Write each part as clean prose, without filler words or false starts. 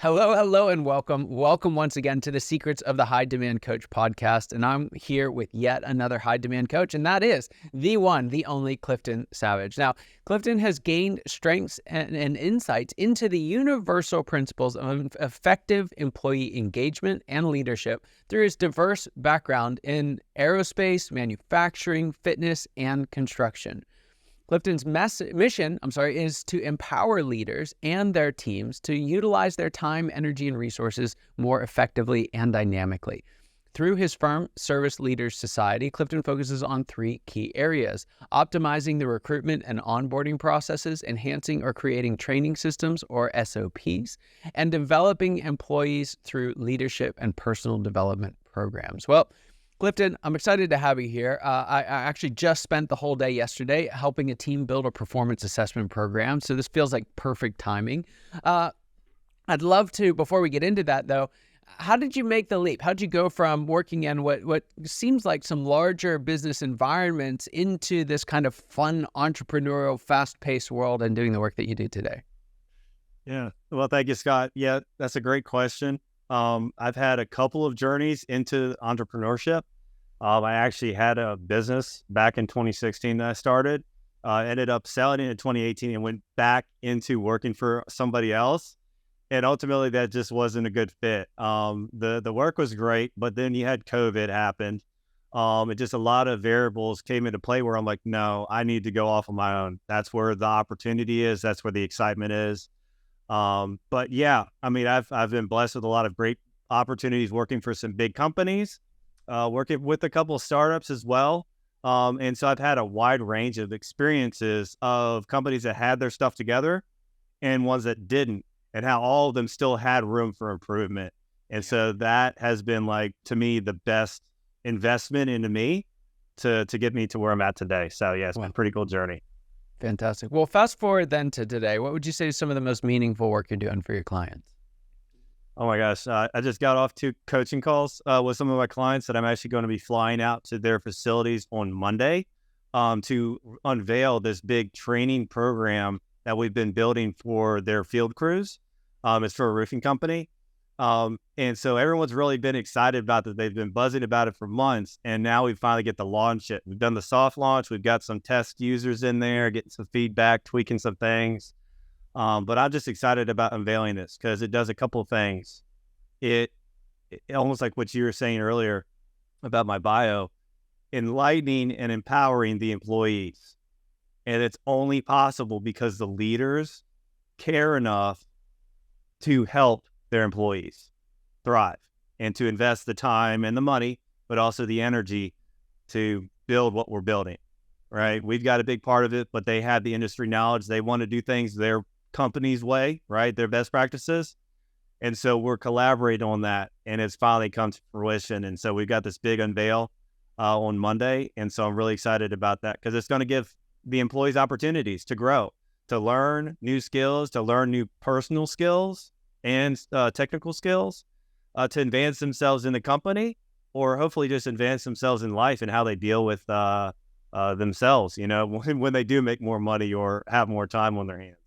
Hello, hello, and welcome. Welcome once again to the Secrets of the High Demand Coach podcast. And I'm here with yet another high demand coach, and that is the one, the only Clifton Savage. Now, Clifton has gained strengths and insights into the universal principles of effective employee engagement and leadership through his diverse background in aerospace, manufacturing, fitness, and construction. Clifton's mission is to empower leaders and their teams to utilize their time, energy, and resources more effectively and dynamically. Through his firm, Service Leaders Society, Clifton focuses on three key areas: optimizing the recruitment and onboarding processes, enhancing or creating training systems or SOPs, and developing employees through leadership and personal development programs. Well, Clifton, I'm excited to have you here. I actually just spent the whole day yesterday helping a team build a performance assessment program, so this feels like perfect timing. I'd love to, before we get into that though, how did you make the leap? How did you go from working in what seems like some larger business environments into this kind of fun, entrepreneurial, fast-paced world and doing the work that you do today? Yeah. Well, thank you, Scott. Yeah, that's a great question. I've had a couple of journeys into entrepreneurship. I actually had a business back in 2016 that I started, ended up selling it in 2018 and went back into working for somebody else. And ultimately that just wasn't a good fit. The work was great, but then you had COVID happened. And just a lot of variables came into play where I'm like, no, I need to go off on my own. That's where the opportunity is. That's where the excitement is. But yeah, I mean, I've been blessed with a lot of great opportunities working for some big companies, working with a couple of startups as well. And so I've had a wide range of experiences of companies that had their stuff together and ones that didn't, and how all of them still had room for improvement. And so that has been, like, to me, the best investment into me to get me to where I'm at today. So yeah, it's been a pretty cool journey. Fantastic. Well, fast forward then to today. What would you say is some of the most meaningful work you're doing for your clients? Oh my gosh. I just got off 2 coaching calls with some of my clients that I'm actually going to be flying out to their facilities on Monday to unveil this big training program that we've been building for their field crews. It's for a roofing company. And so everyone's really been excited about that. They've been buzzing about it for months, and now we finally get to launch it. We've done the soft launch. We've got some test users in there, getting some feedback, tweaking some things. But I'm just excited about unveiling this because it does a couple of things. It almost like what you were saying earlier about my bio, enlightening and empowering the employees. And it's only possible because the leaders care enough to help their employees thrive and to invest the time and the money, but also the energy to build what we're building, right? We've got a big part of it, but they have the industry knowledge. They want to do things their company's way, right? Their best practices. And so we're collaborating on that, and it's finally come to fruition. And so we've got this big unveil on Monday. And so I'm really excited about that because it's going to give the employees opportunities to grow, to learn new skills, to learn new personal skills and technical skills, to advance themselves in the company, or hopefully just advance themselves in life and how they deal with themselves, you know, when they do make more money or have more time on their hands.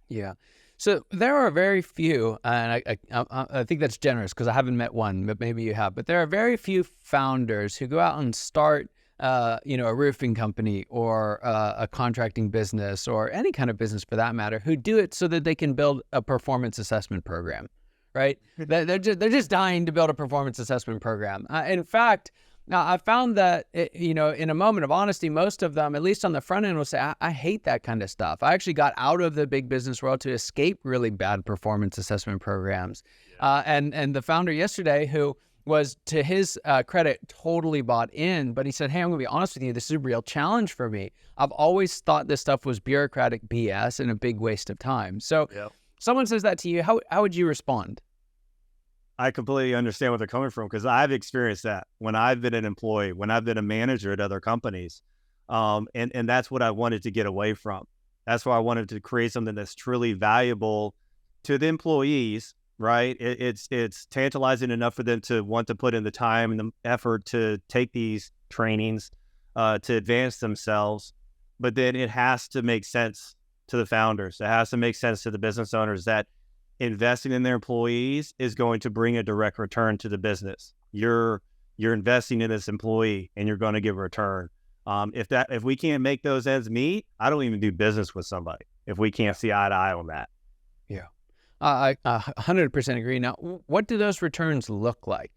Yeah. So there are very few, and I think that's generous because I haven't met one, but maybe you have, but there are very few founders who go out and start a roofing company or a contracting business or any kind of business for that matter, who do it so that they can build a performance assessment program, right? They're just dying to build a performance assessment program. In fact, now I found that, in a moment of honesty, most of them, at least on the front end, will say, I hate that kind of stuff. I actually got out of the big business world to escape really bad performance assessment programs. Yeah. And the founder yesterday, who was, to his credit, totally bought in, but he said, hey, I'm gonna be honest with you, this is a real challenge for me. I've always thought this stuff was bureaucratic BS and a big waste of time. So someone says that to you, how would you respond? I completely understand where they're coming from because I've experienced that when I've been an employee, when I've been a manager at other companies. And that's what I wanted to get away from. That's why I wanted to create something that's truly valuable to the employees, right? It's tantalizing enough for them to want to put in the time and the effort to take these trainings, to advance themselves. But then it has to make sense to the founders. It has to make sense to the business owners that investing in their employees is going to bring a direct return to the business. You're investing in this employee and you're going to get a return. If we can't make those ends meet, I don't even do business with somebody if we can't see eye to eye on that. Yeah. I 100% agree. Now, what do those returns look like?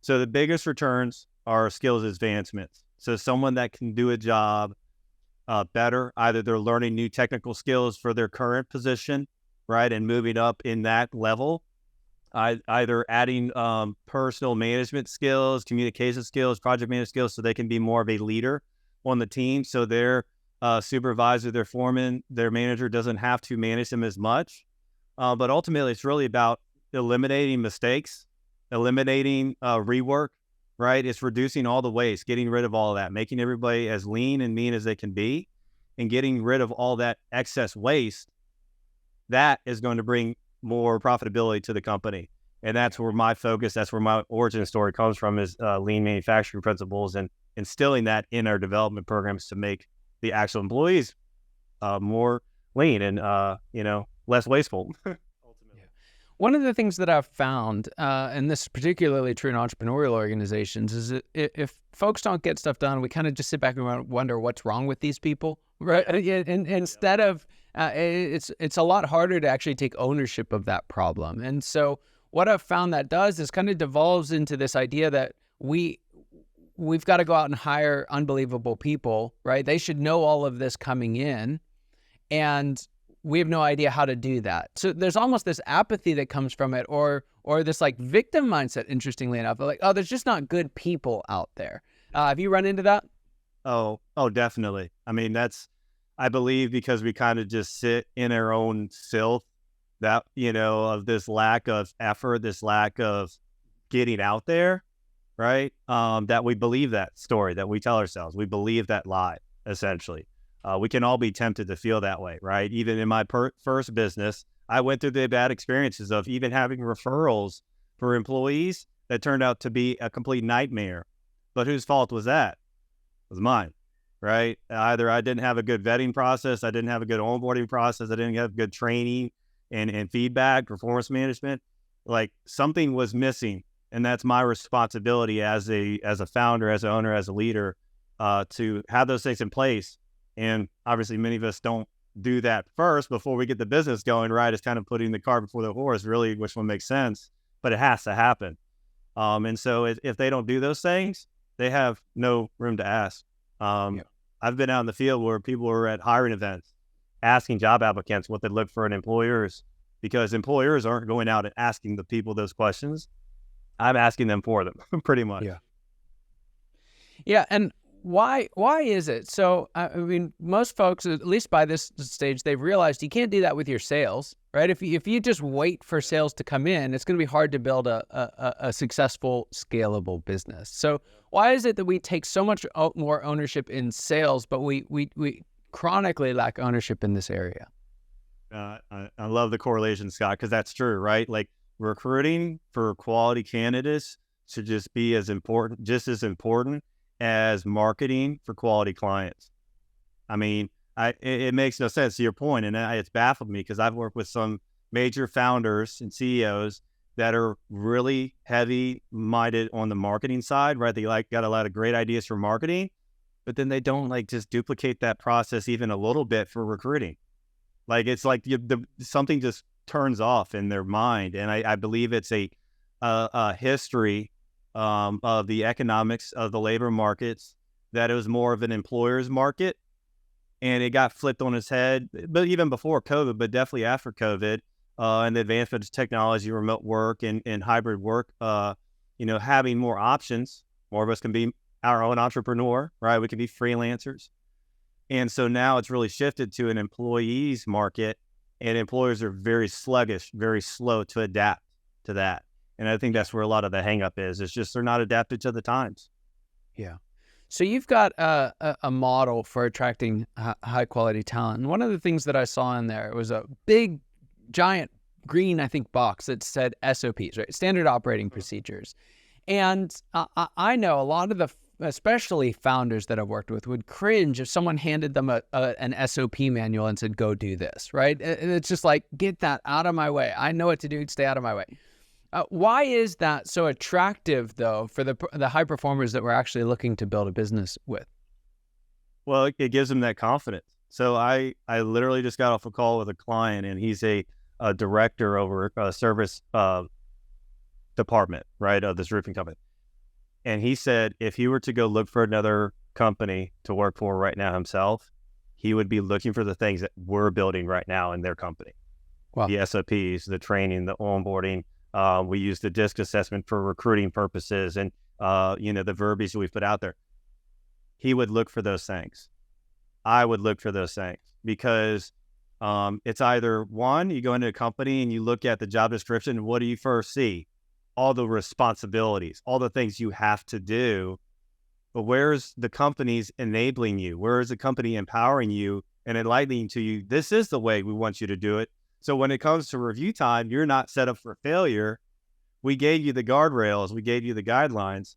So the biggest returns are skills advancements. So someone that can do a job better, either they're learning new technical skills for their current position, right, and moving up in that level, either adding personal management skills, communication skills, project management skills, so they can be more of a leader on the team. So their supervisor, their foreman, their manager doesn't have to manage them as much. But ultimately, it's really about eliminating mistakes, eliminating rework, right? It's reducing all the waste, getting rid of all of that, making everybody as lean and mean as they can be, and getting rid of all that excess waste. That is going to bring more profitability to the company. And that's where my focus, that's where my origin story comes from, is lean manufacturing principles and instilling that in our development programs to make the actual employees more lean and, less wasteful. One of the things that I've found, and this is particularly true in entrepreneurial organizations, is that if folks don't get stuff done, we kind of just sit back and wonder what's wrong with these people, right? And instead of, it's a lot harder to actually take ownership of that problem. And so what I've found that does is kind of devolves into this idea that we've got to go out and hire unbelievable people, right? They should know all of this coming in, and we have no idea how to do that. So there's almost this apathy that comes from it, or this like victim mindset, interestingly enough, like, oh, there's just not good people out there. Have you run into that? Oh, definitely. I mean, I believe because we kind of just sit in our own filth that, of this lack of effort, this lack of getting out there, right? That we believe that story that we tell ourselves. We believe that lie, essentially. We can all be tempted to feel that way, right? Even in my first business, I went through the bad experiences of even having referrals for employees that turned out to be a complete nightmare. But whose fault was that? It was mine, right? Either I didn't have a good vetting process, I didn't have a good onboarding process, I didn't have good training and feedback, performance management. Like something was missing, and that's my responsibility as a founder, as an owner, as a leader, to have those things in place. And obviously, many of us don't do that first before we get the business going, right? It's kind of putting the cart before the horse, really, which one makes sense, but it has to happen. And so if they don't do those things, they have no room to ask. I've been out in the field where people were at hiring events asking job applicants what they look for in employers, because employers aren't going out and asking the people those questions. I'm asking them for them, pretty much. Yeah. And why is it? So, I mean, most folks, at least by this stage, they've realized you can't do that with your sales, right? If you just wait for sales to come in, it's going to be hard to build a successful, scalable business. So why is it that we take so much more ownership in sales, but we chronically lack ownership in this area? I love the correlation, Scott, because that's true, right? Like recruiting for quality candidates should just be as important as marketing for quality clients. I mean, it makes no sense to your point, and it's baffled me because I've worked with some major founders and CEOs that are really heavy-minded on the marketing side, right? They got a lot of great ideas for marketing, but then they don't just duplicate that process even a little bit for recruiting. Like it's like something just turns off in their mind, and I believe it's a history of the economics of the labor markets, that it was more of an employer's market, and it got flipped on its head, but even before COVID, but definitely after COVID, and the advancement of technology, remote work and hybrid work, having more options. More of us can be our own entrepreneur, right? We can be freelancers. And so now it's really shifted to an employee's market, and employers are very sluggish, very slow to adapt to that. And I think that's where a lot of the hang up is. It's just they're not adapted to the times. Yeah. So you've got a model for attracting high quality talent. And one of the things that I saw in there was a big, giant green, I think, box that said SOPs, right? Standard operating procedures. And I know a lot of especially founders that I've worked with, would cringe if someone handed them an SOP manual and said, go do this, right? And it's just like, get that out of my way. I know what to do. Stay out of my way. Why is that so attractive, though, for the high performers that we're actually looking to build a business with? Well, it gives them that confidence. So I literally just got off a call with a client, and he's a director over a service department, right, of this roofing company. And he said if he were to go look for another company to work for right now himself, he would be looking for the things that we're building right now in their company. Wow. The SOPs, the training, the onboarding. We use the DISC assessment for recruiting purposes, and the verbiage that we put out there. He would look for those things. I would look for those things because it's either one, you go into a company and you look at the job description, and what do you first see? All the responsibilities, all the things you have to do. But where's the company's enabling you? Where is the company empowering you and enlightening to you? This is the way we want you to do it. So when it comes to review time, you're not set up for failure. We gave you the guardrails. We gave you the guidelines.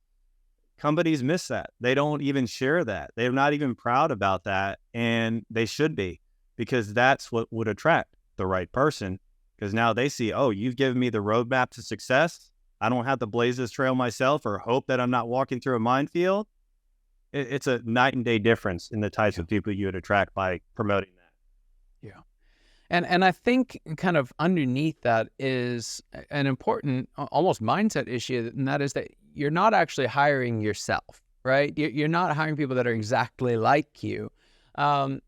Companies miss that. They don't even share that. They're not even proud about that. And they should be, because that's what would attract the right person. Because now they see, oh, you've given me the roadmap to success. I don't have to blaze this trail myself or hope that I'm not walking through a minefield. It's a night and day difference in the types of people you would attract by promoting that. Yeah. And I think kind of underneath that is an important almost mindset issue, and that is that you're not actually hiring yourself, right? You're not hiring people that are exactly like you.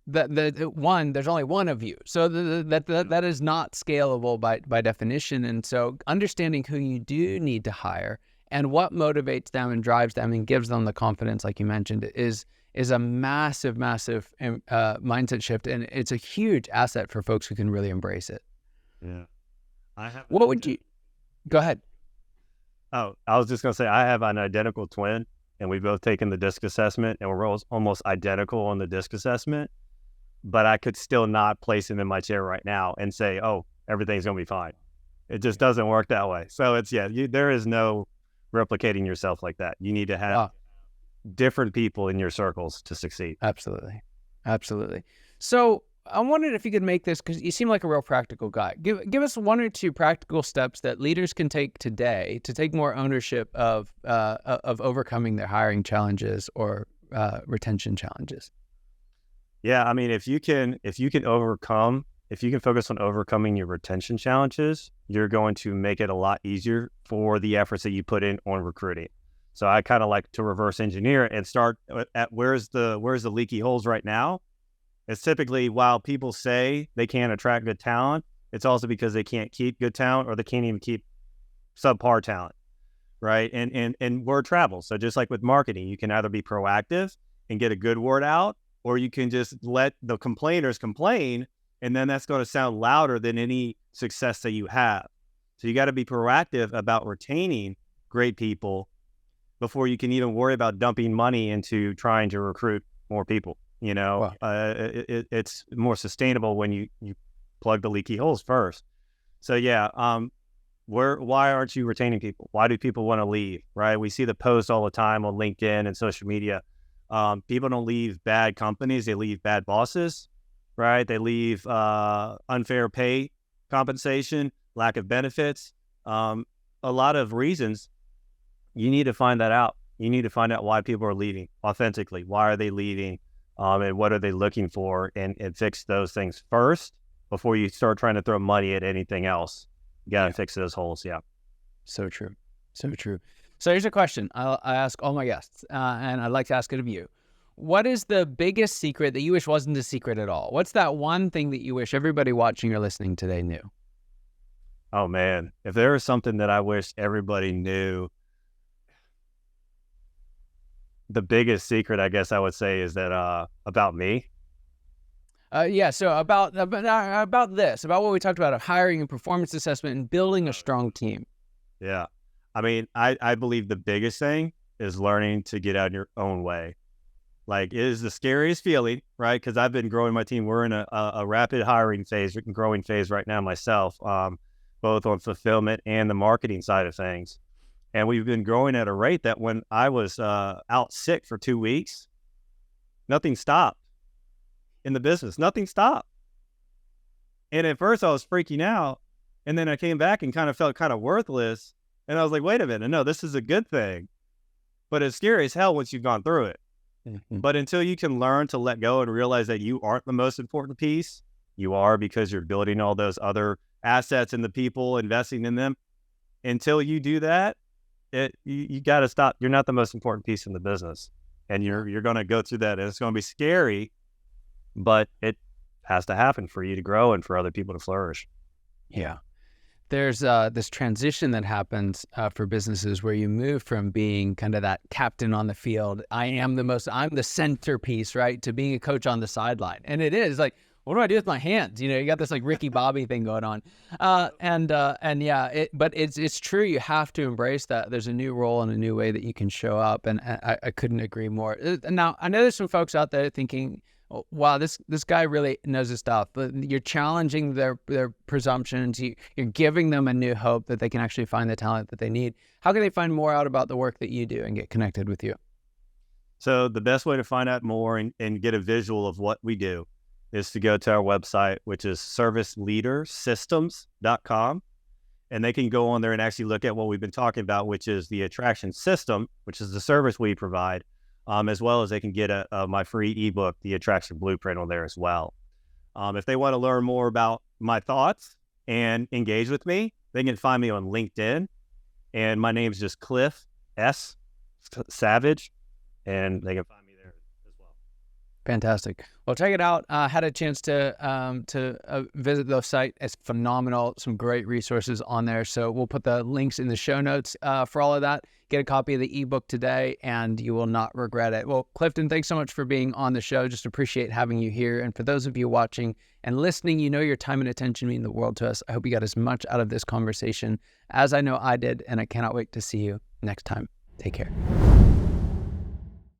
There's only one of you. So that is not scalable by definition. And so understanding who you do need to hire and what motivates them and drives them and gives them the confidence, like you mentioned, is a massive mindset shift. And it's a huge asset for folks who can really embrace it. Yeah. What would you, go ahead. Oh, I was just going to say, I have an identical twin, and we've both taken the DISC assessment, and we're almost identical on the DISC assessment, but I could still not place him in my chair right now and say, oh, everything's going to be fine. It just doesn't work that way. So it's, there is no replicating yourself like that. You need to have different people in your circles to succeed. Absolutely. So I wondered if you could make this, because you seem like a real practical guy. Give us one or two practical steps that leaders can take today to take more ownership of overcoming their hiring challenges or retention challenges. Yeah, I mean, if you can focus on overcoming your retention challenges, you're going to make it a lot easier for the efforts that you put in on recruiting. So I kind of like to reverse engineer and start at where's the leaky holes right now. It's typically, while people say they can't attract good talent, it's also because they can't keep good talent, or they can't even keep subpar talent, right? And word travels. So just like with marketing, you can either be proactive and get a good word out, or you can just let the complainers complain, and then that's going to sound louder than any success that you have. So you got to be proactive about retaining great people before you can even worry about dumping money into trying to recruit more people. Wow. It's more sustainable when you plug the leaky holes first. So why aren't you retaining people? Why do people want to leave, right? We see the posts all the time on LinkedIn and social media. People don't leave bad companies. They leave bad bosses, right? They leave unfair pay compensation, lack of benefits, a lot of reasons. You need to find that out. You need to find out why people are leaving authentically. Why are they leaving? And what are they looking for? And fix those things first before you start trying to throw money at anything else. You got to fix those holes. Yeah. So true. So here's a question I ask all my guests, and I'd like to ask it of you. What is the biggest secret that you wish wasn't a secret at all? What's that one thing that you wish everybody watching or listening today knew? Oh, man. If there was something that I wish everybody knew, the biggest secret, I guess I would say, is that about me. So about this, about what we talked about of hiring and performance assessment and building a strong team. Yeah. I mean, I believe the biggest thing is learning to get out of your own way. Like, it is the scariest feeling, right? Because I've been growing my team. We're in a rapid hiring phase, growing phase right now myself, both on fulfillment and the marketing side of things. And we've been growing at a rate that when I was out sick for 2 weeks, nothing stopped in the business. Nothing stopped. And at first I was freaking out. And then I came back and kind of felt kind of worthless. And I was like, wait a minute. No, this is a good thing. But it's scary as hell once you've gone through it. But until you can learn to let go and realize that you aren't the most important piece, you are, because you're building all those other assets and the people, investing in them. Until you do that, you got to stop. You're not the most important piece in the business. And you're going to go through that. And it's going to be scary, but it has to happen for you to grow and for other people to flourish. Yeah. There's this transition that happens for businesses where you move from being kind of that captain on the field, I'm the centerpiece, right, to being a coach on the sideline. And it is like, what do I do with my hands? You got this like Ricky Bobby thing going on. And yeah, but it's true. You have to embrace that. There's a new role and a new way that you can show up. And I couldn't agree more. Now, I know there's some folks out there thinking, wow, this guy really knows his stuff. But you're challenging their presumptions. You're giving them a new hope that they can actually find the talent that they need. How can they find more out about the work that you do and get connected with you? So the best way to find out more and get a visual of what we do is to go to our website, which is serviceleadersystems.com. And they can go on there and actually look at what we've been talking about, which is the attraction system, which is the service we provide. As well as they can get my free ebook, The Attraction Blueprint, on there as well. If they want to learn more about my thoughts and engage with me, they can find me on LinkedIn. And my name is just Cliff S. Savage, and they can find me there as well. Fantastic. Well, check it out. Had a chance to visit the site. It's phenomenal. Some great resources on there. So we'll put the links in the show notes for all of that. Get a copy of the ebook today, and you will not regret it. Well, Clifton, thanks so much for being on the show. Just appreciate having you here. And for those of you watching and listening, your time and attention mean the world to us. I hope you got as much out of this conversation as I know I did, and I cannot wait to see you next time. Take care.